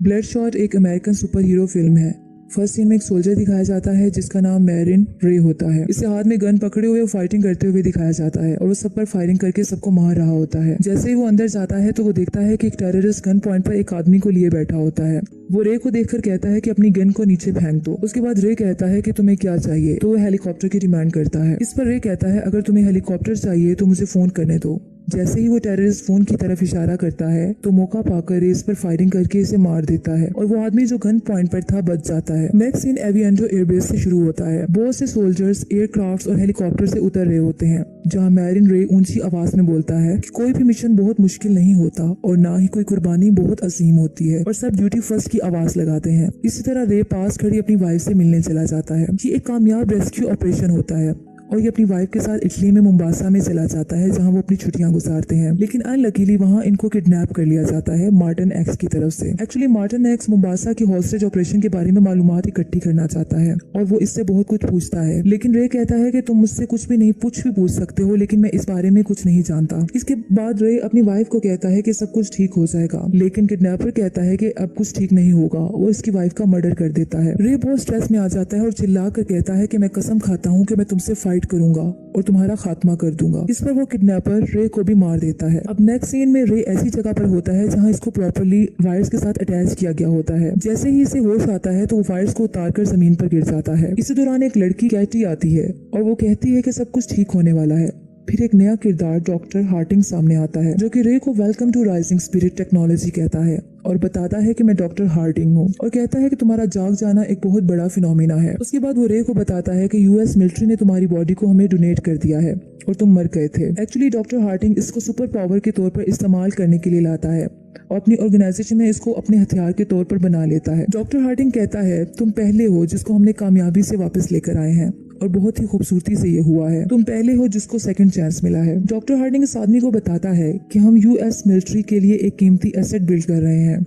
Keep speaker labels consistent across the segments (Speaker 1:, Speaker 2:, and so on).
Speaker 1: ब्लडशॉट एक American super hero film है। First scene में एक सोल्जर दिखाया जाता है जिसका नाम मैरिन रे होता है। इसे हाथ में गन पकड़े हुए फाइटिंग करते हुए दिखाया जाता है और वो सब पर फायरिंग करके सबको मार रहा होता है। जैसे ही वो अंदर जाता है तो वो देखता है कि एक टेररिस्ट गन पॉइंट पर एक आदमी को लिए बैठा होता है। वो रे को देखकर कहता है कि अपनी गन को नीचे फेंक दो। उसके बाद रे कहता है कि तुम्हें क्या चाहिए, तो वो हेलीकॉप्टर की डिमांड करता है। इस पर रे कहता है अगर तुम्हें हेलीकॉप्टर चाहिए तो मुझे फोन करने दो। जैसे ही वो टेररिस्ट फोन की तरफ इशारा करता है तो मौका पाकर रे इस पर फायरिंग करके इसे मार देता है और वो आदमी जो गन पॉइंट पर था बच जाता है। नेक्स्ट सीन एविएंटो एयरबेस से शुरू होता है। बहुत से सोल्जर्स एयरक्राफ्ट और हेलीकॉप्टर से उतर रहे होते हैं, जहाँ मैरिन रे ऊंची आवाज में बोलता है कि कोई भी मिशन बहुत मुश्किल नहीं होता और ना ही कोई कुर्बानी बहुत अजीम होती है और सब ड्यूटी फर्स्ट की आवाज लगाते हैं। इसी तरह रे पास खड़ी अपनी वाइफ से मिलने चला जाता है। ये एक कामयाब रेस्क्यू ऑपरेशन होता है और ये अपनी वाइफ के साथ इटली में मुंबासा में चला जाता है जहां वो अपनी छुट्टियां गुजारते हैं। लेकिन अनलकीली वहां इनको किडनैप कर लिया जाता है मार्टिन एक्स की तरफ से। एक्चुअली मार्टिन एक्स मुंबासा की हॉस्टेज ऑपरेशन के बारे में मालूमात इकट्ठी करना चाहता है और वो इससे बहुत कुछ पूछता है, लेकिन रे कहता है कि तुम मुझसे कुछ भी पूछ सकते हो, लेकिन मैं इस बारे में कुछ नहीं जानता। इसके बाद रे अपनी वाइफ को कहता है कि सब कुछ ठीक हो जाएगा, लेकिन किडनैपर कहता है कि अब कुछ ठीक नहीं होगा। वो इसकी वाइफ का मर्डर कर देता है। रे बहुत स्ट्रेस में आ जाता है और चिल्ला कर कहता है कि मैं कसम खाता हूँ कि मैं तुमसे फाइट करूंगा और तुम्हारा खात्मा कर दूंगा। इस पर वो किडनैपर रे को भी मार देता है। अब नेक्स्ट सीन में रे ऐसी जगह पर होता है जहां इसको प्रॉपर्ली वायर्स के साथ अटैच किया गया होता है। जैसे ही इसे होश आता है तो वो वायर्स को उतारकर जमीन पर गिर जाता है। इसी दौरान एक लड़की कैटी आती है और वो कहती है कि सब कुछ ठीक होने वाला है। फिर एक नया किरदार डॉक्टर हार्टिंग सामने आता है जो कि रे को welcome to rising spirit technology कहता है और बताता है कि मैं डॉक्टर हार्टिंग हूँ और कहता है कि तुम्हारा जाग जाना एक बहुत बड़ा फिनोमिना है। उसके बाद वो रे को बताता है कि यूएस मिलिट्री ने तुम्हारी बॉडी को हमें डोनेट कर दिया है और तुम मर गए थे। एक्चुअली डॉक्टर हार्टिंग इसको सुपर पावर के तौर पर इस्तेमाल करने के लिए लाता है और अपनी ऑर्गेनाइजेशन में इसको अपने हथियार के तौर पर बना लेता है। डॉक्टर हार्टिंग कहता है तुम पहले हो जिसको हमने कामयाबी से वापस लेकर आए हैं और बहुत ही खूबसूरती से ये हुआ है। तुम पहले हो जिसको सेकंड चांस मिला है। डॉक्टर हार्टिंग इस आदमी को बताता है कि हम यूएस मिलिट्री के लिए एक कीमती एसेट बिल्ड कर रहे हैं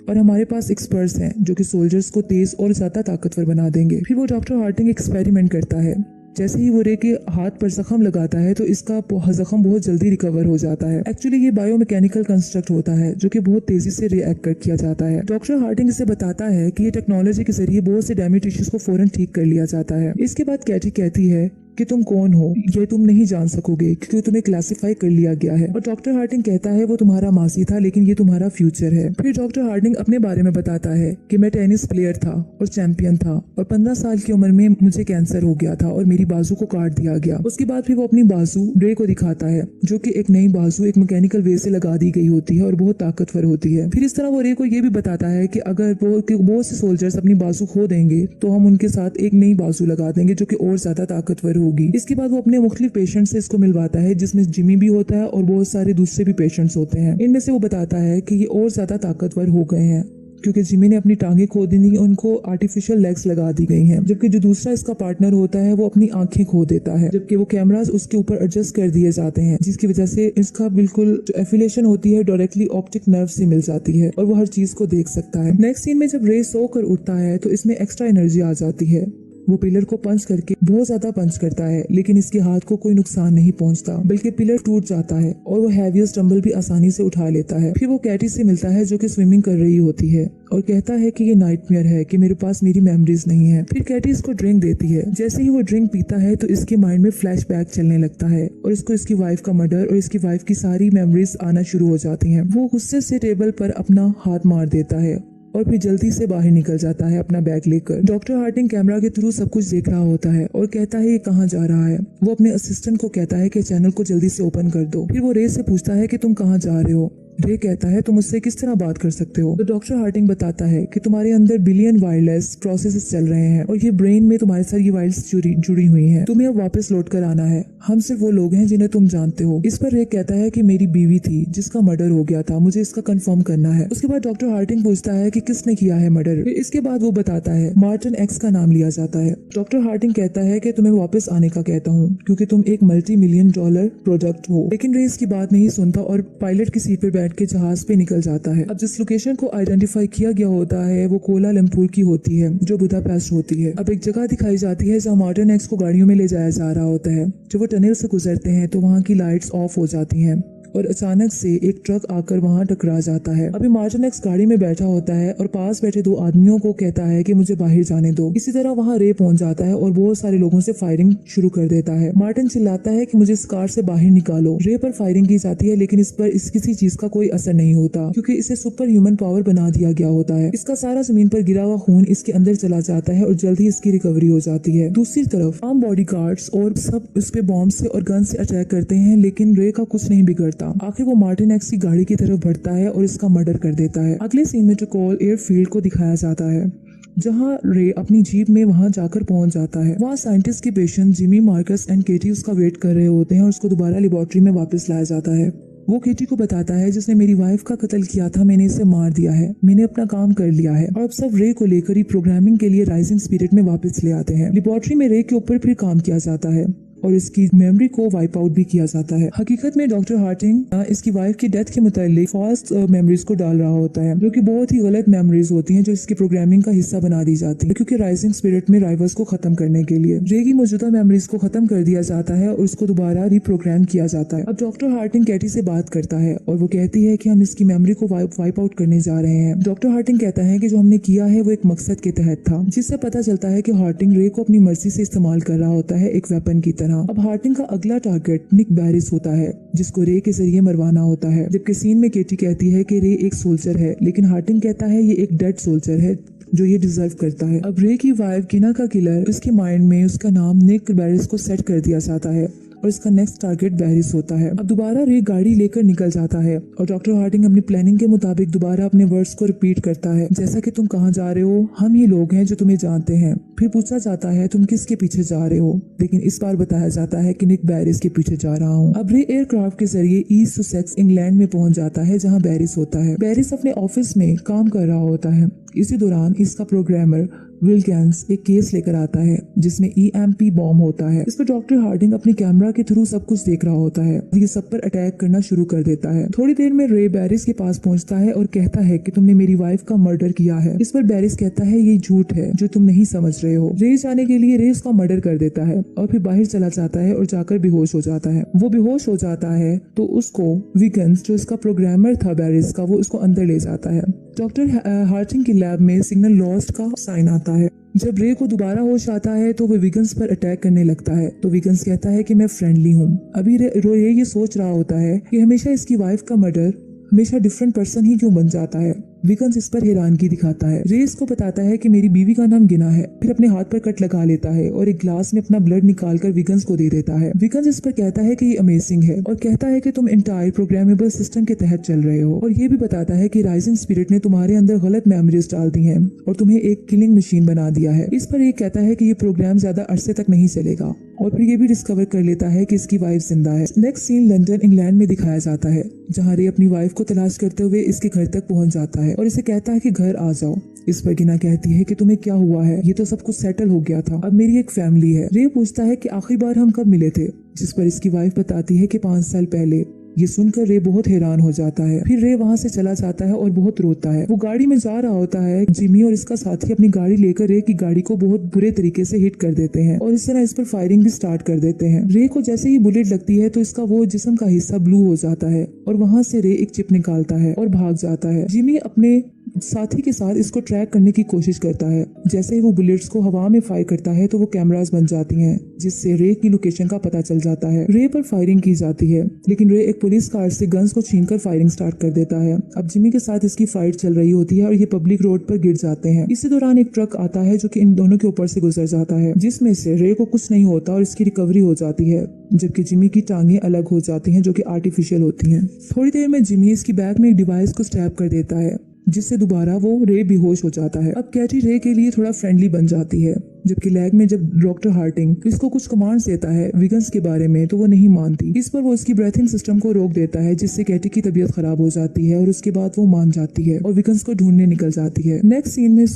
Speaker 1: और हमारे पास एक्सपर्ट्स हैं जो कि सोल्जर्स को तेज और ज्यादा ताकतवर बना देंगे। फिर वो डॉक्टर हार्टिंग एक्सपेरिमेंट करता है। जैसे ही वो रे के हाथ पर जख्म लगाता है तो इसका जख्म बहुत जल्दी रिकवर हो जाता है। एक्चुअली ये बायोमैकेनिकल कंस्ट्रक्ट होता है जो कि बहुत तेजी से रिएक्ट किया जाता है। डॉक्टर हार्टिंग इसे बताता है कि ये टेक्नोलॉजी के जरिए बहुत से डैमेज टिश्यूज को फौरन ठीक कर लिया जाता है। इसके बाद कैटी कहती है कि तुम कौन हो ये तुम नहीं जान सकोगे क्योंकि तुम्हें क्लासिफाई कर लिया गया है। और डॉक्टर हार्टिंग कहता है वो तुम्हारा मासी था लेकिन ये तुम्हारा फ्यूचर है। फिर डॉक्टर हार्टिंग अपने बारे में बताता है कि मैं टेनिस प्लेयर था और चैंपियन था और 15 साल की उम्र में मुझे कैंसर हो गया था और मेरी बाजू को काट दिया गया। उसके बाद फिर वो अपनी बाजू रे को दिखाता है जो कि एक नई बाजू एक मैकेनिकल वे से लगा दी गई होती है और बहुत ताकतवर होती है। फिर इस तरह वो रे को ये भी बताता है कि अगर बहुत से सोल्जर्स अपनी बाजू खो देंगे तो हम उनके साथ एक नई बाजू लगा देंगे जो कि और ज्यादा ताकतवर होगी। इसके बाद वो अपने मुख्तलिफ पेशेंट से इसको मिलवाता है जिसमें जिमी भी होता है और बहुत सारे दूसरे भी पेशेंट्स होते हैं। इनमें से वो बताता है कि ये और ज्यादा ताकतवर हो गए हैं क्योंकि जिमी ने अपनी टांगे खो दी थी, उनको आर्टिफिशियल लेग्स लगा दी गई हैं। जबकि जो दूसरा इसका पार्टनर होता है वो अपनी आंखें खो देता है, जबकि वो कैमरास उसके ऊपर एडजस्ट कर दिए जाते हैं जिसकी वजह से इसका बिल्कुल जो एफिलिएशन होती है डायरेक्टली ऑप्टिक नर्व से मिल जाती है और वो हर चीज को देख सकता है। नेक्स्ट सीन में जब रे सोकर उठता है तो इसमें एक्स्ट्रा एनर्जी आ जाती है। वो पिलर को पंच करके बहुत ज्यादा पंच करता है लेकिन इसके हाथ को कोई नुकसान नहीं पहुंचता बल्कि पिलर टूट जाता है और वो हैवीएस्ट डंबल भी आसानी से उठा लेता है। फिर वो कैटी से मिलता है जो कि स्विमिंग कर रही होती है और कहता है कि ये नाइटमेयर है कि मेरे पास मेरी मेमोरीज नहीं है। फिर कैटी इसको ड्रिंक देती है। जैसे ही वो ड्रिंक पीता है तो इसके माइंड में फ्लैशबैक चलने लगता है और इसको इसकी वाइफ का मर्डर और इसकी वाइफ की सारी मेमोरीज आना शुरू हो जाती हैं। वो गुस्से से टेबल पर अपना हाथ मार देता है और फिर जल्दी से बाहर निकल जाता है अपना बैग लेकर। डॉक्टर हार्टिंग कैमरा के थ्रू सब कुछ देख रहा होता है और कहता है ये कहाँ जा रहा है। वो अपने असिस्टेंट को कहता है कि चैनल को जल्दी से ओपन कर दो। फिर वो रे से पूछता है कि तुम कहाँ जा रहे हो। रे कहता है तुम मुझसे किस तरह बात कर सकते हो। तो डॉक्टर हार्टिंग बताता है कि तुम्हारे अंदर बिलियन वायरलेस प्रोसेसेस चल रहे हैं और ये ब्रेन में तुम्हारे साथ ये वायर्स जुड़ी हुई हैं। तुम्हें अब वापस लौट कर आना है। हम सिर्फ वो लोग हैं जिन्हें तुम जानते हो। इस पर रे कहता है कि मेरी बीवी थी जिसका मर्डर हो गया था, मुझे इसका कंफर्म करना है। उसके बाद डॉक्टर हार्टिंग पूछता है कि किसने किया है मर्डर। इसके बाद वो बताता है मार्टिन एक्स का नाम लिया जाता है। डॉक्टर हार्टिंग कहता है कि तुम्हें वापस आने का कहता हूँ क्योंकि तुम एक $multi-million प्रोडक्ट हो। लेकिन रे इसकी बात नहीं सुनता और पायलट की सीट पर बैठ के जहाज पे निकल जाता है। अब जिस लोकेशन को आइडेंटिफाई किया गया होता है वो कोलालमपुर की होती है जो बुदापेस्ट होती है। अब एक जगह दिखाई जाती है जहाँ मार्टिन एक्स को गाड़ियों में ले जाया जा रहा होता है। जब वो टनल से गुजरते हैं तो वहाँ की लाइट्स ऑफ हो जाती हैं और अचानक से एक ट्रक आकर वहाँ टकरा जाता है। अभी मार्टिन एक्स गाड़ी में बैठा होता है और पास बैठे दो आदमियों को कहता है कि मुझे बाहर जाने दो। इसी तरह वहाँ रे पहुंच जाता है और बहुत सारे लोगों से फायरिंग शुरू कर देता है। मार्टिन चिल्लाता है कि मुझे इस कार से बाहर निकालो। रे पर फायरिंग की जाती है लेकिन इस पर किसी चीज का कोई असर नहीं होता क्योंकि इसे सुपर ह्यूमन पावर बना दिया गया होता है। इसका सारा जमीन पर गिरा हुआ खून इसके अंदर चला जाता है और जल्दी इसकी रिकवरी हो जाती है। दूसरी तरफ आम बॉडीगार्ड्स और सब उस पे बॉम्ब से और गन से अटैक करते हैं लेकिन रे का कुछ नहीं बिगड़ता। आखिर वो मार्टिन एक्स की गाड़ी की तरफ बढ़ता है और इसका मर्डर कर देता है। अगले सीन में ट्रकोल एयरफील्ड को दिखाया जाता है जहां रे अपनी जीप में वहां जाकर पहुंच जाता है। वहां साइंटिस्ट के पेशेंट जिमी, मार्कस एंड केटी उसका वेट कर रहे होते हैं और उसको दोबारा लेबोरेटरी में वापस लाया जाता है। वो केटी को बताता है जिसने मेरी वाइफ का कत्ल किया था मैंने इसे मार दिया है, मैंने अपना काम कर लिया है। और अब सब रे को लेकर ही प्रोग्रामिंग के लिए राइजिंग स्पिरिट में वापस ले आते हैं। लेबोरेटरी में रे के ऊपर फिर काम किया जाता है और इसकी मेमोरी को वाइप आउट भी किया जाता है। हकीकत में डॉक्टर हार्टिंग इसकी वाइफ की डेथ के मुतालिक फॉल्स मेमोरीज को डाल रहा होता है जो कि बहुत ही गलत मेमोरीज होती हैं जो इसकी प्रोग्रामिंग का हिस्सा बना दी जाती है क्योंकि राइजिंग स्पिरिट में राइवल्स को खत्म करने के लिए रे की मौजूदा मेमोरीज को खत्म कर दिया जाता है और उसको दोबारा रिप्रोग्राम किया जाता है। अब डॉक्टर हार्टिंग कैटी से बात करता है और वो कहती है कि हम इसकी मेमोरी को वाइप आउट करने जा रहे हैं। डॉक्टर हार्टिंग कहता है कि जो हमने किया है वो एक मकसद के तहत था, जिससे पता चलता है कि हार्टिंग रे को अपनी मर्जी से इस्तेमाल कर रहा होता है एक वेपन की तरह। अब हार्टिंग का अगला टारगेट निक बैरिस होता है जिसको रे के जरिए मरवाना होता है। जबकि सीन में केटी कहती है कि रे एक सोल्जर है लेकिन हार्टिंग कहता है ये एक डेड सोल्जर है जो ये डिजर्व करता है। अब रे की वाइफ गिना का किलर उसके माइंड में उसका नाम निक बैरिस को सेट कर दिया जाता है और इसका नेक्स्ट टारगेट बैरिस होता है। अब दोबारा रे गाड़ी लेकर निकल जाता है और डॉक्टर हार्टिंग अपनी प्लानिंग के मुताबिक दोबारा अपने वर्ड्स को रिपीट करता है, जैसा कि तुम कहाँ जा रहे हो, हम ही लोग हैं जो तुम्हें जानते हैं। फिर पूछा जाता है तुम किसके पीछे जा रहे हो, लेकिन इस बार बताया जाता है कि निक बैरिस के पीछे जा रहा हूँ। अब रे एयरक्राफ्ट के जरिए ईस्ट सुसेक्स इंग्लैंड में पहुंच जाता है जहाँ बैरिस होता है। बैरिस अपने ऑफिस में काम कर रहा होता है। इसी दौरान इसका प्रोग्रामर विल्किंस एक केस लेकर आता है जिसमें EMP बॉम्ब होता है। इस पर डॉक्टर हार्डिंग अपने कैमरा के थ्रू सब कुछ देख रहा होता है। ये सब पर अटैक करना शुरू कर देता है। थोड़ी देर में रे बैरिस के पास पहुंचता है और कहता है कि तुमने मेरी वाइफ का मर्डर किया है। इस पर बैरिस कहता है ये झूठ है जो तुम नहीं समझ रहे हो। रे जाने के लिए रे उसका मर्डर कर देता है और फिर बाहर चला जाता है और जाकर बेहोश हो जाता है। वो बेहोश हो जाता है तो उसको विल्किंस जो इसका प्रोग्रामर था बैरिस का, वो उसको अंदर ले जाता है। डॉक्टर हार्टिंग की लैब में सिग्नल लॉस्ट का साइन आता है। जब रे को दोबारा होश आता है तो वो विगन्स पर अटैक करने लगता है तो विगन्स कहता है कि मैं फ्रेंडली हूँ। अभी रे ये सोच रहा होता है कि हमेशा इसकी वाइफ का मर्डर हमेशा डिफरेंट पर्सन ही क्यों बन जाता है। विगन्स इस पर हैरानगी दिखाता है। रे इसको बताता है कि मेरी बीवी का नाम गिना है। फिर अपने हाथ पर कट लगा लेता है और एक ग्लास में अपना ब्लड निकालकर विगन्स को दे देता है। विगन्स इस पर कहता है कि ये अमेजिंग है और कहता है कि तुम इंटायर प्रोग्रामेबल सिस्टम के तहत चल रहे हो और ये भी बताता है कि राइजिंग स्पिरिट ने तुम्हारे अंदर गलत मेमोरीज डाल दी हैं और तुम्हें एक किलिंग मशीन बना दिया है। इस पर ये कहता है कि ये प्रोग्राम ज्यादा अरसे तक नहीं चलेगा और फिर ये भी डिस्कवर कर लेता है कि इसकी वाइफ जिंदा है। नेक्स्ट सीन लंदन इंग्लैंड में दिखाया जाता है जहाँ रे अपनी वाइफ को तलाश करते हुए इसके घर तक पहुंच जाता है और इसे कहता है कि घर आ जाओ। इस पर गिना कहती है कि तुम्हें क्या हुआ है, ये तो सब कुछ सेटल हो गया था, अब मेरी एक फैमिली है। रे पूछता है कि आखिरी बार हम कब मिले थे, जिस पर इसकी वाइफ बताती है कि 5 साल पहले। ये सुनकर रे बहुत हैरान हो जाता है। फिर रे वहाँ से चला जाता है और बहुत रोता है। वो गाड़ी में जा रहा होता है। जिमी और इसका साथी अपनी गाड़ी लेकर रे की गाड़ी को बहुत बुरे तरीके से हिट कर देते हैं और इस तरह इस पर फायरिंग भी स्टार्ट कर देते हैं। रे को जैसे ही बुलेट लगती है तो इसका वो जिस्म का हिस्सा ब्लू हो जाता है और वहाँ से रे एक चिप निकालता है और भाग जाता है। जिमी अपने साथी के साथ इसको ट्रैक करने की कोशिश करता है। जैसे ही वो बुलेट्स को हवा में फायर करता है तो वो कैमरास बन जाती हैं जिससे रे की लोकेशन का पता चल जाता है। रे पर फायरिंग की जाती है लेकिन रे एक पुलिस कार से गन्स को छीनकर फायरिंग स्टार्ट कर देता है। अब जिमी के साथ इसकी फाइट चल रही होती है और ये पब्लिक रोड पर गिर जाते हैं। इसी दौरान एक ट्रक आता है जो कि इन दोनों के ऊपर से गुजर जाता है, जिसमें से रे को कुछ नहीं होता और इसकी रिकवरी हो जाती है, जबकि जिमी की टांगें अलग हो जाती हैं जो कि आर्टिफिशियल होती हैं। थोड़ी देर में जिमी इसकी बैक में एक डिवाइस को स्टैब कर देता है जिससे दोबारा वो रे बेहोश हो जाता है। अब कैटी रे के लिए थोड़ा फ्रेंडली बन जाती है, जबकि लैब में जब डॉक्टर हार्टिंग इसको कुछ कमांड्स देता है विगन्स के बारे में तो वो नहीं मानती। इस पर वो उसकी ब्रीथिंग सिस्टम को रोक देता है जिससे कैटी की तबीयत खराब हो जाती है और उसके बाद वो मान जाती है और विगन्स को ढूंढने निकल जाती है। नेक्स्ट सीन में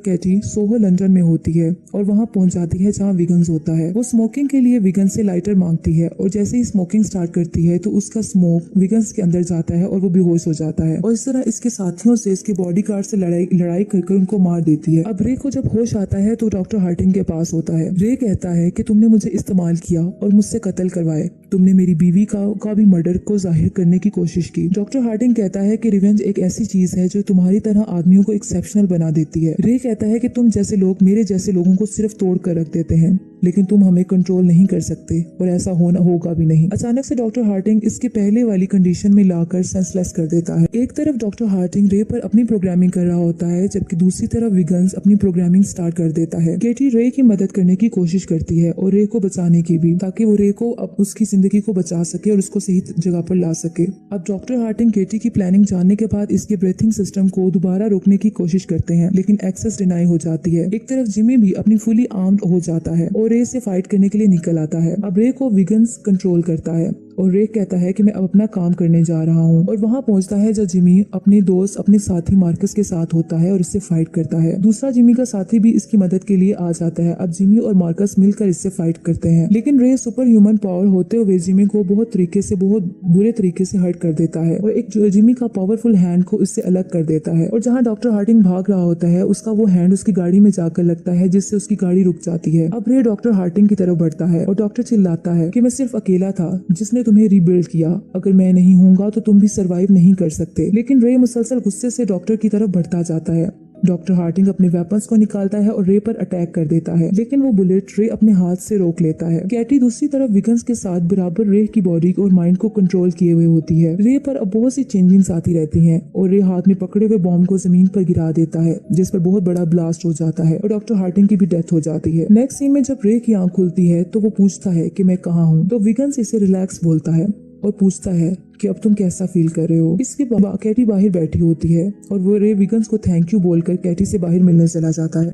Speaker 1: कैटी सोहो लंदन में होती है और वहाँ पहुंच जाती है जहाँ विगन्स होता है। वो स्मोकिंग के लिए विगन्स से लाइटर मांगती है और जैसे ही स्मोकिंग स्टार्ट करती है तो उसका स्मोक विगन्स के अंदर जाता है और वो बेहोश हो जाता है और इस तरह इसके साथियों से इसके बॉडीगार्ड से लड़ाई कर उनको मार देती है। अब रे को जब होश आता है तो डॉक्टर हार्टिंग के पास होता है। रे कहता है कि तुमने मुझे इस्तेमाल किया और मुझसे कत्ल करवाए तुमने मेरी बीवी का भी मर्डर को जाहिर करने की कोशिश की। डॉक्टर हार्टिंग कहता है कि रिवेंज एक ऐसी चीज है जो तुम्हारी तरह आदमियों को एक्सेप्शनल बना देती है। रे कहता है कि तुम जैसे लोग मेरे जैसे लोगों को सिर्फ तोड़ कर रख देते हैं, लेकिन तुम हमें कंट्रोल नहीं कर सकते और ऐसा होगा भी नहीं। अचानक से डॉक्टर हार्टिंग इसके पहले वाली कंडीशन में लाकर सेंसलेस कर देता है। एक तरफ डॉक्टर हार्टिंग रे पर अपनी प्रोग्रामिंग कर रहा होता है, जबकि दूसरी तरफ विगन्स अपनी प्रोग्रामिंग स्टार्ट कर देता है। केटी रे की मदद करने की कोशिश करती है और रे को बचाने की भी, ताकि वो रे को अब उसकी जिंदगी को बचा सके और उसको सही जगह पर ला सके। अब डॉक्टर हार्टिंग केटी की प्लानिंग जानने के बाद इसके ब्रीथिंग सिस्टम को दोबारा रोकने की कोशिश करते हैं, लेकिन एक्सेस डिनाई हो जाती है। एक तरफ जिमी भी अपनी फुली आर्म्ड हो जाता है और रे से फाइट करने के लिए निकल आता है। अब रे को विगन्स कंट्रोल करता है और रे कहता है कि मैं अब अपना काम करने जा रहा हूँ, और वहाँ पहुँचता है जब जिमी अपने दोस्त अपने साथी मार्कस के साथ होता है और इससे फाइट करता है। दूसरा जिमी का साथी भी इसकी मदद के लिए आ जाता है। अब जिमी और मार्कस मिलकर इससे फाइट करते हैं, लेकिन रे सुपर ह्यूमन पावर होते हुए जिमी को बहुत बुरे तरीके से हर्ट कर देता है और एक जिमी का पावरफुल हैंड को इससे अलग कर देता है। और जहाँ डॉक्टर हार्टिंग भाग रहा होता है, उसका वो हैंड उसकी गाड़ी में जाकर लगता है, जिससे उसकी गाड़ी रुक जाती है। अब रे डॉक्टर हार्टिंग की तरफ बढ़ता है और डॉक्टर चिल्लाता है कि मैं सिर्फ अकेला था जिसने तुम्हें रीबिल्ड किया, अगर मैं नहीं हूँगा तो तुम भी सरवाइव नहीं कर सकते। लेकिन रे मुसलसल गुस्से से डॉक्टर की तरफ बढ़ता जाता है। डॉक्टर हार्टिंग अपने वेपन्स को निकालता है और रे पर अटैक कर देता है, लेकिन वो बुलेट रे अपने हाथ से रोक लेता है। कैटी दूसरी तरफ विगन्स के साथ बराबर रे की बॉडी और माइंड को कंट्रोल किए हुए होती है। रे पर अब बहुत सी चेंजिंग्स आती रहती हैं और रे हाथ में पकड़े हुए बॉम्ब को जमीन पर गिरा देता है, जिस पर बहुत बड़ा ब्लास्ट हो जाता है और डॉक्टर हार्टिंग की भी डेथ हो जाती है। नेक्स्ट सीन में जब रे की आंख खुलती है तो वो पूछता है कि मैं कहाँ हूँ, तो विगन्स इसे रिलैक्स बोलता है और पूछता है कि अब तुम कैसा फील कर रहे हो। इसके बाद कैटी बाहर बैठी होती है और वो रे विगन्स को थैंक यू बोलकर कैटी से बाहर मिलने चला जाता है।